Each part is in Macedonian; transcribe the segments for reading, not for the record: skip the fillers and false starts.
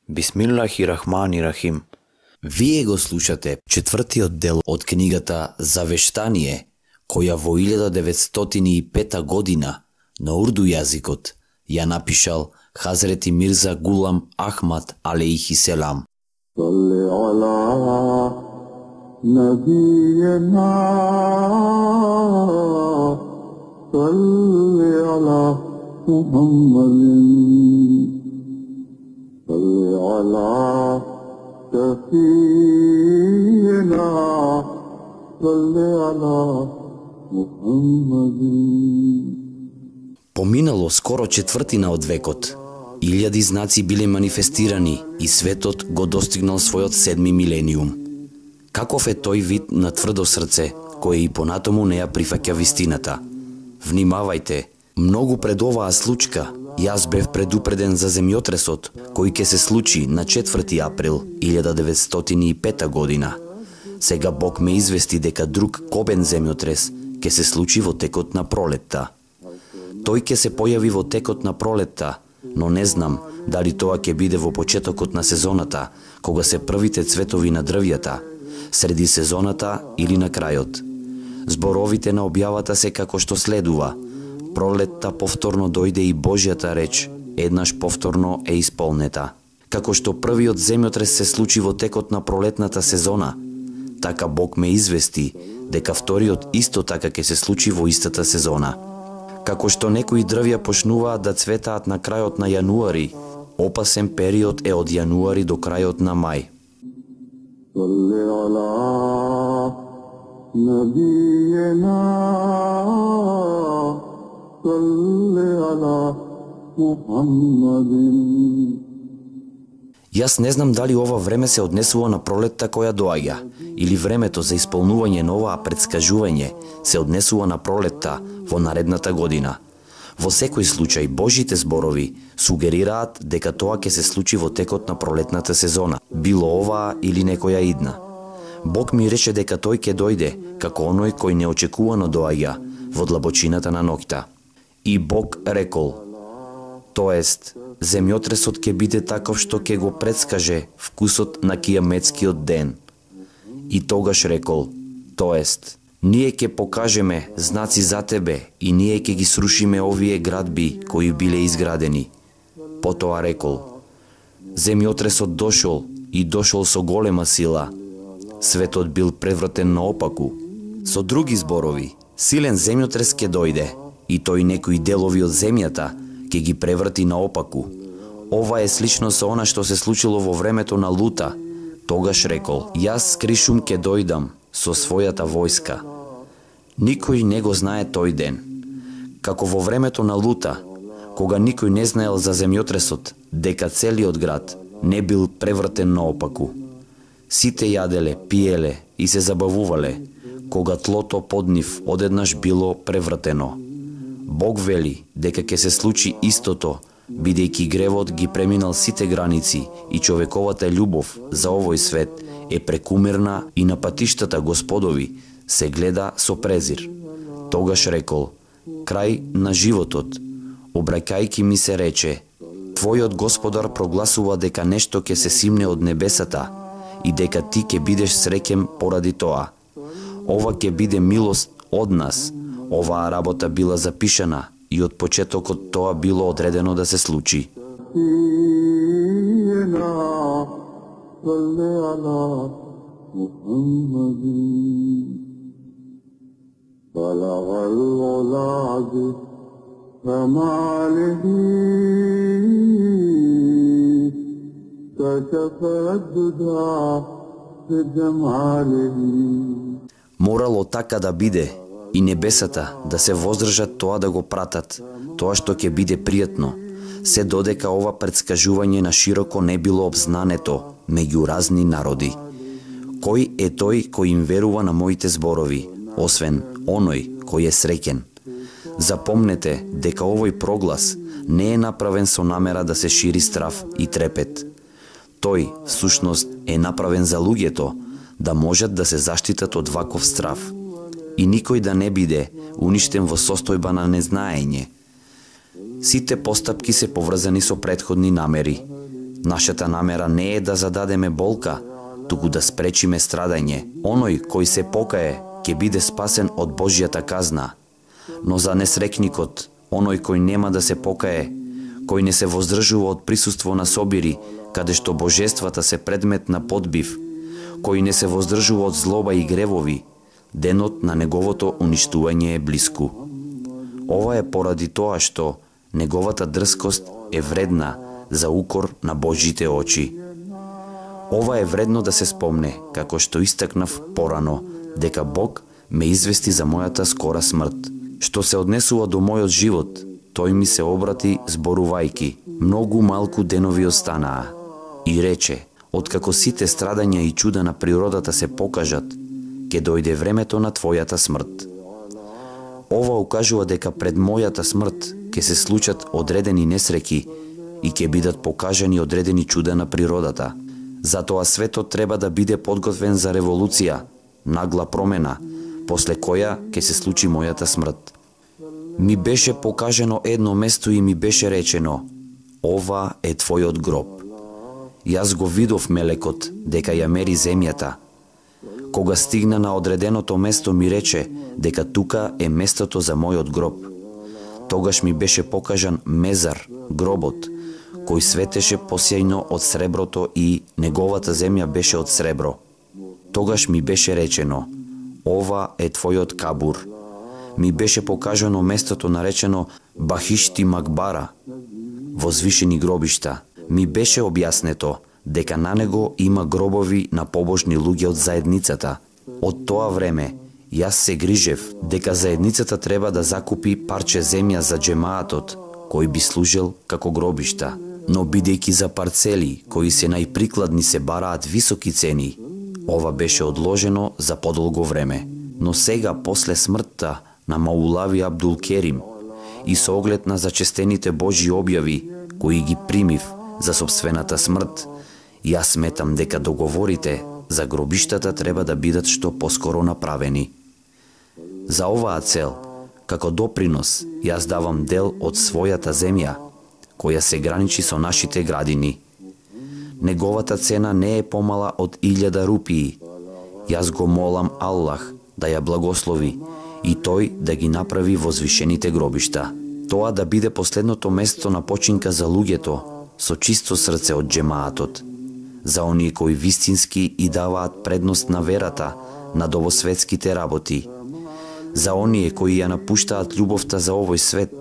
Бисмиллахи-рахмани-рахим. Вие го слушате четвртиот дел од книгата Завештание, која во 1905 година на урду јазикот ја напишал Хазрети Мирза Гулам Ахмад алейхи селам. Салли ала набиена, салли ала Мухаммадин, салли ала шафиена, салли ала Мухаммадин. Поминало скоро четвртина од векот. Илјади знаци биле манифестирани и светот го достигнал својот 7 милениум. Каков е тој вид на тврдо срце, кој и понатаму не ја прифаќа вистината? Внимавајте, многу пред оваа случка, јас бев предупреден за земјотресот, кој ќе се случи на 4 април 1905 година. Сега Бог ме извести дека друг кобен земјотрес ќе се случи во текот на пролетта. Тој ќе се појави во текот на пролетта, но не знам дали тоа ќе биде во почетокот на сезоната, кога се првите цветови на дрвјата, среди сезоната или на крајот. Зборовите на објавата се како што следува. Пролетта повторно дојде и Божјата реч, еднаш повторно е исполнета. Како што првиот земјотрес се случи во текот на пролетната сезона, така Бог ме извести дека вториот исто така ќе се случи во истата сезона. Како што некои дрвја почнуваат да цветаат на крајот на јануари, опасен период е од јануари до крајот на мај. Салли ала набиена, салли ала Мухаммадин. Јас не знам дали ова време се однесува на пролетта која доаѓа, или времето за исполнување на оваа предскажување се однесува на пролетта во наредната година. Во секој случај, Божите зборови сугерираат дека тоа ќе се случи во текот на пролетната сезона, било оваа или некоја идна. Бог ми рече дека тој ќе дојде, како оној кој неочекувано доаѓа во длабочината на ноќта. И Бог рекол, тоест, земјотресот ќе биде таков што ќе го предскаже вкусот на кијаметскиот ден. И тогаш рекол, тоест, ние ќе покажеме знаци за тебе и ние ќе ги срушиме овие градби кои биле изградени. Потоа рекол, земјотресот дошол и дошол со голема сила. Светот бил превртен наопаку. Со други зборови, силен земјотрес ќе дојде и тој некои делови од земјата ќе ги преврти наопаку. Ова е слично со она што се случило во времето на Лута. Тогаш рекол, јас скришум ќе дојдам со својата војска. Никој не го знае тој ден. Како во времето на Лута, кога никој не знаел за земјотресот, дека целиот град не бил превртен наопаку. Сите јаделе, пиеле и се забавувале, кога тлото под нив одеднаш било превртено. Бог вели дека ќе се случи истото, бидејќи гревот ги преминал сите граници и човековата љубов за овој свет е прекумерна и на патиштата Господови се гледа со презир. Тогаш рекол, крај на животот, обраќајќи ми се рече, твојот Господар прогласува дека нешто ќе се симне од небесата и дека ти ќе бидеш среќен поради тоа. Ова ќе биде милост од нас. Оваа работа била запишана и од почетокот тоа било одредено да се случи. Морало така да биде, и небесата да се воздржат тоа да го пратат, тоа што ќе биде пријатно, се додека ова предскажување на широко не било обзнането меѓу разни народи. Кој е тој кој им верува на моите зборови, освен оној кој е среќен? Запомнете дека овој проглас не е направен со намера да се шири страв и трепет. Тој, всушност, е направен за луѓето, да можат да се заштитат од ваков страв и никој да не биде уништен во состојба на незнаење. Сите постапки се поврзани со претходни намери. Нашата намера не е да зададеме болка, туку да спречиме страдање. Оној кој се покае, ќе биде спасен од Божјата казна. Но за несрекникот, оној кој нема да се покае, кој не се воздржува од присуство на собири, каде што божествата се предмет на подбив, кој не се воздржува од злоба и гревови, денот на неговото уништување е блиску. Ова е поради тоа што неговата дрскост е вредна за укор на Божите очи. Ова е вредно да се спомне, како што истакнав порано, дека Бог ме извести за мојата скора смрт. Што се однесува до мојот живот, тој ми се обрати зборувајки: многу малку денови останаа. И рече: откако сите страдања и чуда на природата се покажат, ќе дојде времето на твојата смрт. Ова укажува дека пред мојата смрт ќе се случат одредени несреки и ќе бидат покажани одредени чуда на природата. Затоа светот треба да биде подготвен за револуција, нагла промена, после која ќе се случи мојата смрт. Ми беше покажено едно место и ми беше речено: ова е твојот гроб. Јас го видов мелекот дека ја мери земјата. Кога стигна на одреденото место ми рече дека тука е местото за мојот гроб. Тогаш ми беше покажан мезар, гробот, кој светеше посјајно од среброто и неговата земја беше од сребро. Тогаш ми беше речено: ова е твојот кабур. Ми беше покажано местото наречено Бахишти Макбара, возвишени гробишта. Ми беше објаснето дека на него има гробови на побожни луѓе од заедницата. Од тоа време јас се грижев дека заедницата треба да закупи парче земја за джемаатот, кој би служел како гробишта. Но бидејќи за парцели кои се најприкладни се бараат високи цени, ова беше одложено за подолго време. Но сега, после смртта на Маулави Абдул Керим и со оглед на зачестените Божји објави, кои ги примив за собствената смрт, јас сметам дека договорите за гробиштата треба да бидат што поскоро направени. За оваа цел, како допринос, јас давам дел од својата земја, која се граничи со нашите градини. Неговата цена не е помала од 1000 рупии. Јас го молам Аллах да ја благослови и тој да ги направи возвишените гробишта. Тоа да биде последното место на починка за луѓето со чисто срце од джемаатот, за оние кои вистински и даваат предност на верата над овосветските работи, за оние кои ја напуштаат љубовта за овој свет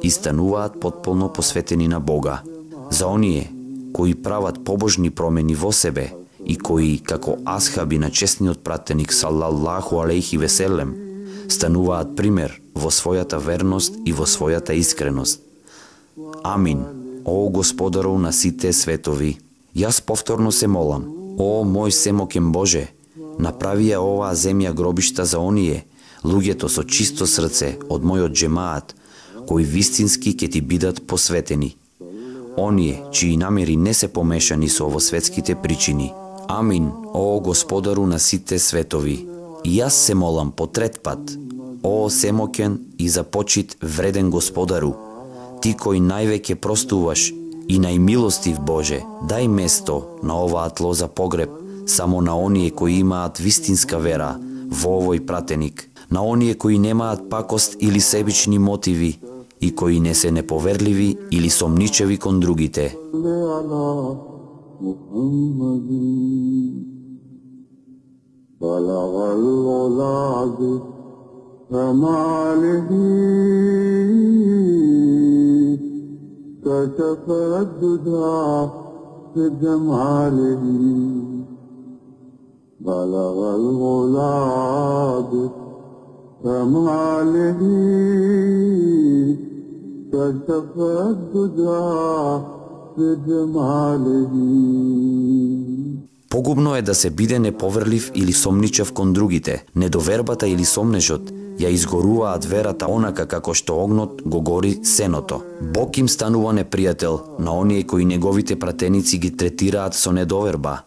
и стануваат потполно посветени на Бога, за оние кои прават побожни промени во себе и кои, како асхаби на честниот пратеник салаллаху алейхи веселем, стануваат пример во својата верност и во својата искреност. Амин, о Господару на сите светови. Јас повторно се молам: о мој семокен Боже, направи ја оваа земја гробишта за оние, луѓето со чисто срце од мојот джемаат, кои вистински ќе ти бидат посветени. Оние чии намери не се помешани со овосветските причини. Амин, о Господару на сите светови. И јас се молам по трет пат: о семокен и за почит вреден Господару, ти кој највеќе простуваш и најмилостив Боже, дај место на оваа тло за погреб само на оние кои имаат вистинска вера во овој пратеник, на оние кои немаат пакост или себични мотиви и кои не се неповерливи или сомничеви кон другите. كشف الدجى بجماله بلغ الغلا بكماله كشف الدجى بجماله. Погубно е да се биде неповерлив или сомничав кон другите. Недовербата или сомнежот ја изгоруваат верата онака како што огнот го гори сеното. Бог им станува непријател на оние кои неговите пратеници ги третираат со недоверба,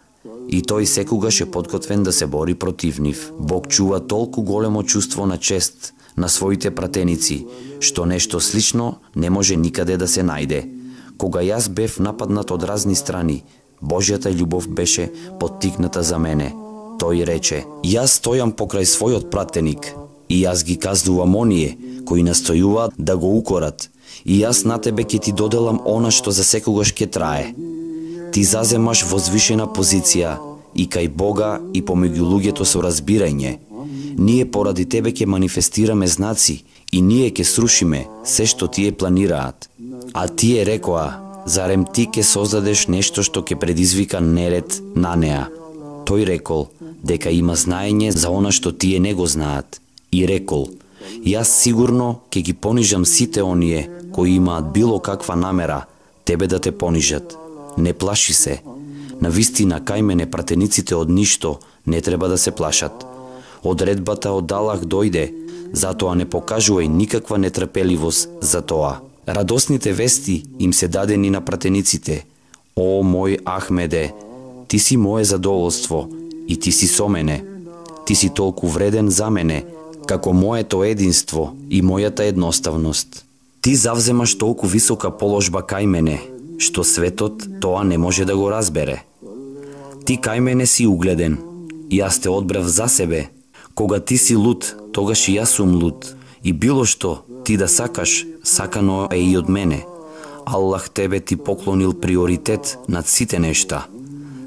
и тој секогаш е подготвен да се бори против нив. Бог чува толку големо чувство на чест на своите пратеници, што нешто слично не може никаде да се најде. Кога јас бев нападнат од разни страни, Божјата љубов беше поттикната за мене. Тој рече: јас стојам покрај својот пратеник и јас ги казнувам оние кои настојуваат да го укорат, и јас на тебе ќе ти доделам она што за секогаш ќе трае. Ти заземаш возвишена позиција и кај Бога и помеѓу луѓето со разбирање. Ние поради тебе ќе манифестираме знаци и ние ќе срушиме се што тие планираат. А тие рекоа: зарем ти ќе создадеш нешто што ќе предизвика неред на неа? Тој рекол дека има знаење за она што тие не го знаат. И рекол: јас сигурно ќе ги понижам сите оние кои имаат било каква намера тебе да те понижат. Не плаши се. Навистина кај мене пратениците од ништо не треба да се плашат. Одредбата од Аллах дојде, затоа не покажувај никаква нетрпеливост за тоа. Радосните вести им се дадени на пратениците. О, мој Ахмеде, ти си мое задоволство и ти си со мене. Ти си толку вреден за мене, како моето единство и мојата едноставност. Ти завземаш толку висока положба кај мене, што светот тоа не може да го разбере. Ти кај мене си угледен, и јас те одбрав за себе. Кога ти си луд, тогаш и јас сум луд. И било што ти да сакаш, сакано е и од мене. Аллах тебе ти поклонил приоритет над сите нешта.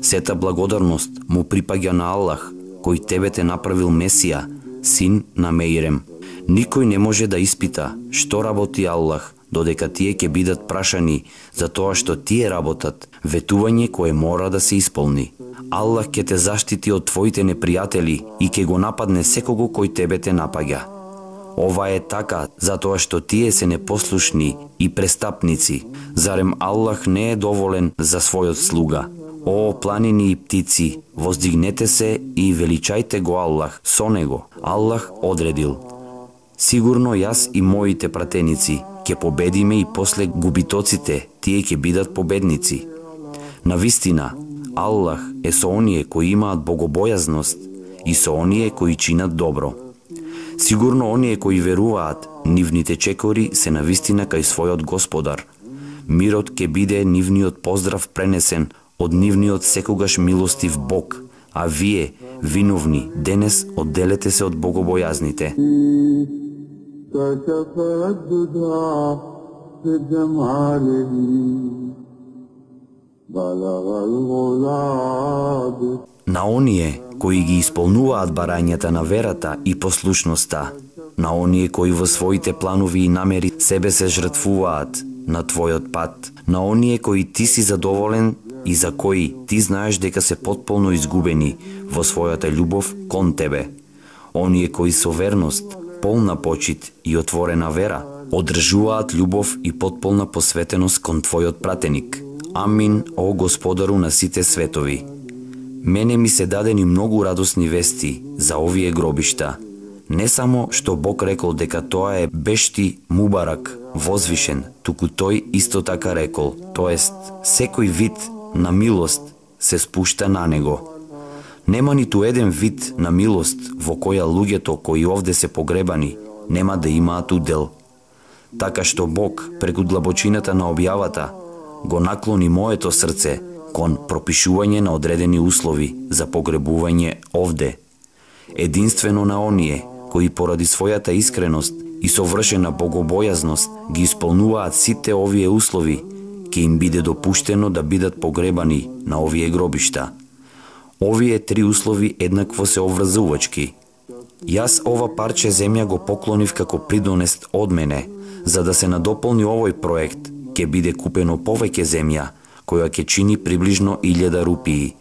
Сета благодарност му припаѓа на Аллах, кој тебе те направил Месија, син на Меирем. Никој не може да испита што работи Аллах, додека тие ќе бидат прашани за тоа што тие работат, ветување кое мора да се исполни. Аллах ќе те заштити од твоите непријатели и ќе го нападне секого кој тебе те напаѓа. Ова е така затоа што тие се непослушни и престапници. Зарем Аллах не е доволен за својот слуга? О, планини и птици, воздигнете се и величајте го Аллах со него. Аллах одредил: сигурно јас и моите пратеници ќе победиме и после губитоците тие ќе бидат победници. Навистина, Аллах е со оние кои имаат богобојазност и со оние кои чинат добро. Сигурно оние кои веруваат, нивните чекори се навистина кај својот Господар. Мирот ќе биде нивниот поздрав пренесен од нивниот секогаш милостив Бог, а вие, виновни, денес одделете се од богобојазните. На оние кои ги исполнуваат барањата на верата и послушноста, на оние кои во своите планови и намери себе се жртвуваат на твојот пат, на оние кои ти си задоволен и за кои ти знаеш дека се потполно изгубени во својата љубов кон тебе, оние кои со верност, полна почит и отворена вера одржуваат љубов и потполна посветеност кон твојот пратеник. Амин, о Господару на сите светови. Мене ми се дадени многу радосни вести за овие гробишта. Не само што Бог рекол дека тоа е бешти мубарак, возвишен, туку тој исто така рекол, тоест секој вид на милост се спушта на него. Нема ниту еден вид на милост во која луѓето кои овде се погребани нема да имаат удел. Така што Бог, преку длабочината на објавата, го наклони моето срце кон пропишување на одредени услови за погребување овде. Единствено на оние кои поради својата искреност и совршена богобојазност ги исполнуваат сите овие услови, ќе им биде допуштено да бидат погребани на овие гробишта. Овие три услови еднакво се обврзувачки. Јас ова парче земја го поклонив како придонест од мене, за да се надополни овој проект, ќе биде купено повеќе земја, која ќе чини приближно 1000 рупии.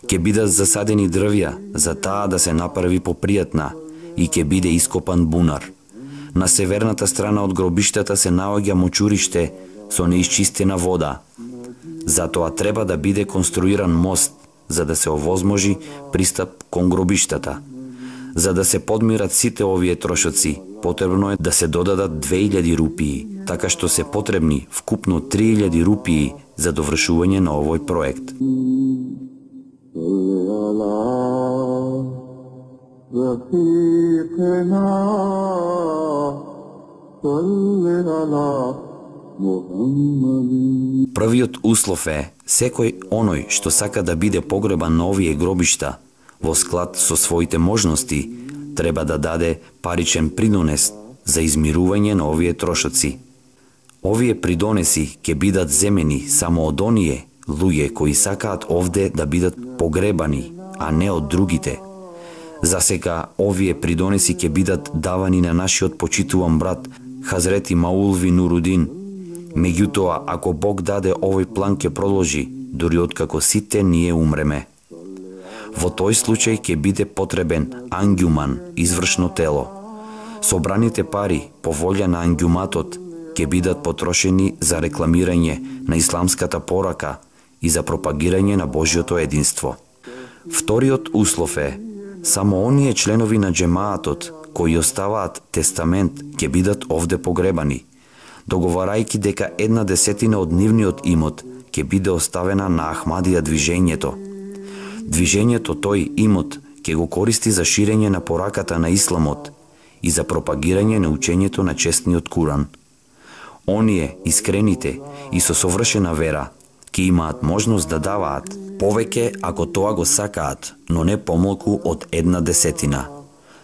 Ќе бидат засадени дрвја за таа да се направи попријатна и ќе биде ископан бунар. На северната страна од гробиштата се наоѓа мочуриште со неисчистена вода. Затоа треба да биде конструиран мост за да се овозможи пристап кон гробиштата. За да се подмират сите овие трошоци, потребно е да се додадат 2000 рупии, така што се потребни вкупно 3000 рупии за довршување на овој проект. محمد Првиот услов е секој оној што сака да биде погребан на овие гробишта во склад со своите можности треба да даде паричен придонес за измирување на овие трошоци. Овие придонеси ќе бидат земени само од оние луѓе кои сакаат овде да бидат погребани, а не од другите. За сега овие придонеси ќе бидат давани на нашиот почитуван брат Хазрети Маулви Нурудин. Меѓутоа, ако Бог даде, овој план ќе продолжи, дури откако сите ние умреме. Во тој случај ќе биде потребен ангјуман, извршно тело. Собраните пари по волја на ангјуматот ќе бидат потрошени за рекламирање на исламската порака и за пропагирање на Божјото единство. Вториот услов е само оние членови на джемаатот кои оставаат тестамент ќе бидат овде погребани, договарајќи дека 1/10 од нивниот имот ќе биде оставена на Ахмадија движењето. Движењето тој имот ќе го користи за ширење на пораката на исламот и за пропагирање на учењето на честниот Куран. Оние, искрените и со совршена вера, ќе имаат можност да даваат повеќе ако тоа го сакаат, но не помалку од 1/10.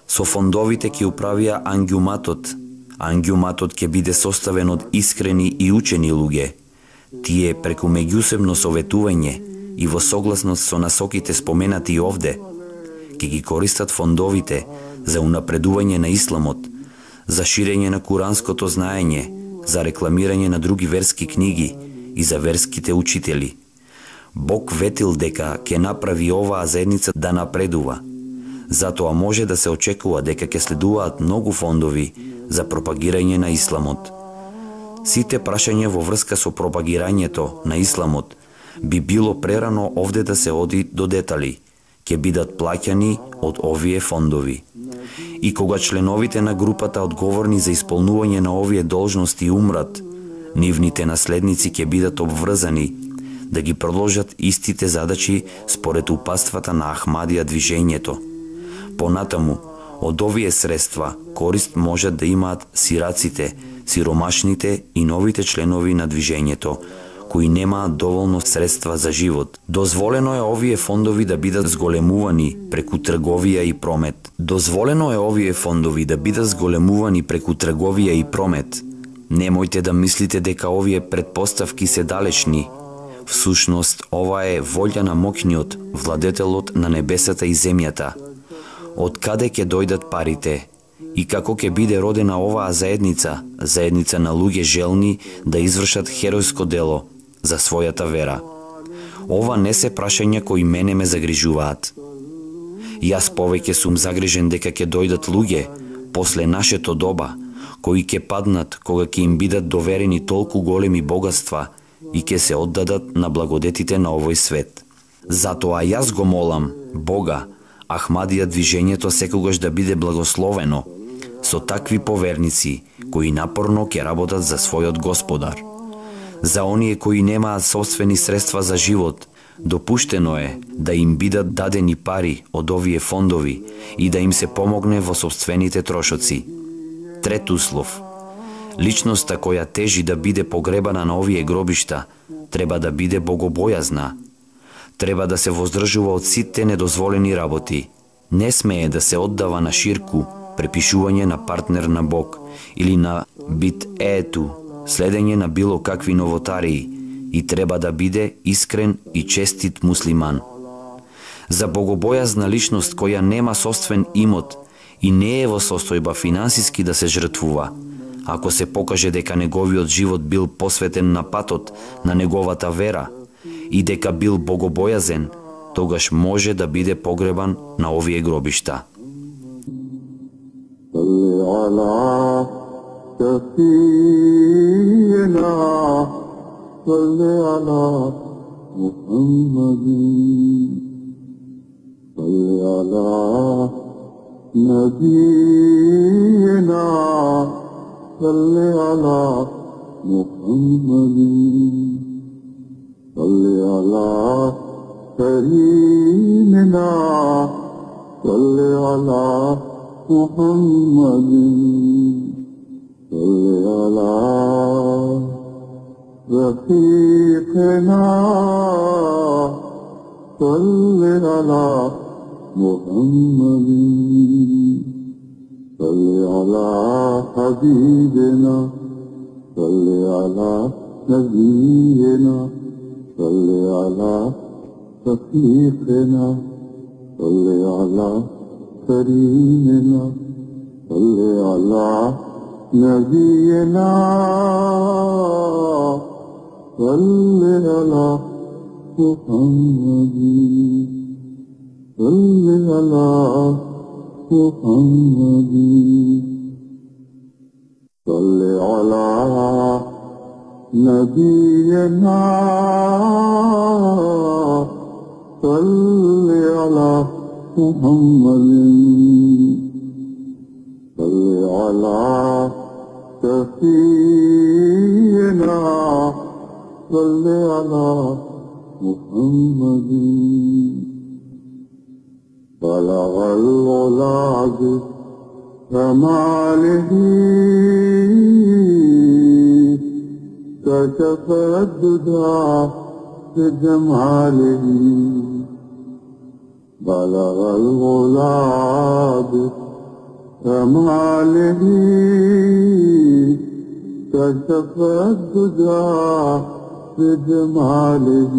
Со фондовите ќе управија ангјуматот. Ангјуматот ќе биде составен од искрени и учени луѓе. Тие преку меѓусебно советување и во согласност со насоките споменати овде, ќе ги користат фондовите за унапредување на исламот, за ширење на куранското знаење, за рекламирање на други верски книги и за верските учители. Бог ветил дека ќе направи оваа заедница да напредува. Затоа може да се очекува дека ќе следуваат многу фондови за пропагирање на исламот. Сите прашања во врска со пропагирањето на исламот би било прерано овде да се оди до детали, ќе бидат плаќани од овие фондови. И кога членовите на групата одговорни за исполнување на овие должности умрат, нивните наследници ќе бидат обврзани да ги продолжат истите задачи според упатствата на Ахмадија движењето. Понатаму, од овие средства корист можат да имаат сираците, сиромашните и новите членови на движењето, кои немаат доволно средства за живот. Дозволено е овие фондови да бидат зголемувани преку трговија и промет. Дозволено е овие фондови да бидат зголемувани преку трговија и промет. Немојте да мислите дека овие предпоставки се далечни. Всушност, ова е волја на моќниот, владетелот на небесата и земјата. Од каде ќе дојдат парите? И како ќе биде родена оваа заедница, заедница на луѓе желни да извршат херојско дело за својата вера? Ова не се прашања кои мене ме загрижуваат. Јас повеќе сум загрижен дека ќе дојдат луѓе после нашето доба, кои ќе паднат кога ќе им бидат доверени толку големи богатства и ќе се оддадат на благодетите на овој свет. Затоа јас го молам Бога, Ахмадија движењето секогаш да биде благословено со такви поверници кои напорно ќе работат за својот Господар. За оние кои немаат собствени средства за живот, допуштено е да им бидат дадени пари од овие фондови и да им се помогне во собствените трошоци. Трет услов. Личноста која тежи да биде погребана на овие гробишта треба да биде богобојазна. Треба да се воздржува од сите недозволени работи. Не смее да се оддава на ширку, препишување на партнер на Бог или на бит-ету, следење на било какви новотарии, и треба да биде искрен и честит муслиман. За богобојазна личност која нема собствен имот и не е во состојба финансиски да се жртвува, ако се покаже дека неговиот живот бил посветен на патот на неговата вера и дека бил богобојазен, тогаш може да биде погребан на овие гробишта. صل على كريمنا صل على محمد صل على رفيقنا صل على محمد صل على حبيبنا صل على نبينا صل على رفيقنا صل على كريمنا صل على نبينا صل على محمد صل على محمد صل على نبينا صل على محمد صل على سفينا صل على محمد بلغ العلا بكماله كشف الدجى بجماله بلغ العلا بكماله كشف الدجى بجماله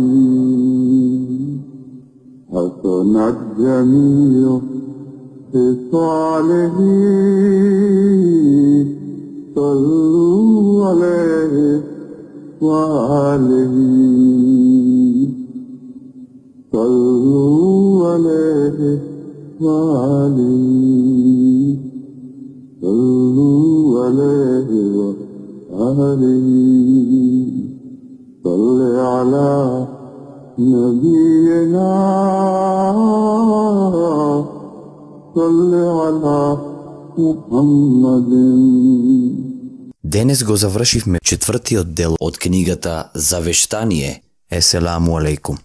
حسنت جميع خصاله صلوا عليه وآله صلوا عليه وآله صلوا عليه وآله صل على نبينا صل على محمد. Денес го завршивме четвртиот дел од книгата Завештание. Еселаму алейкум.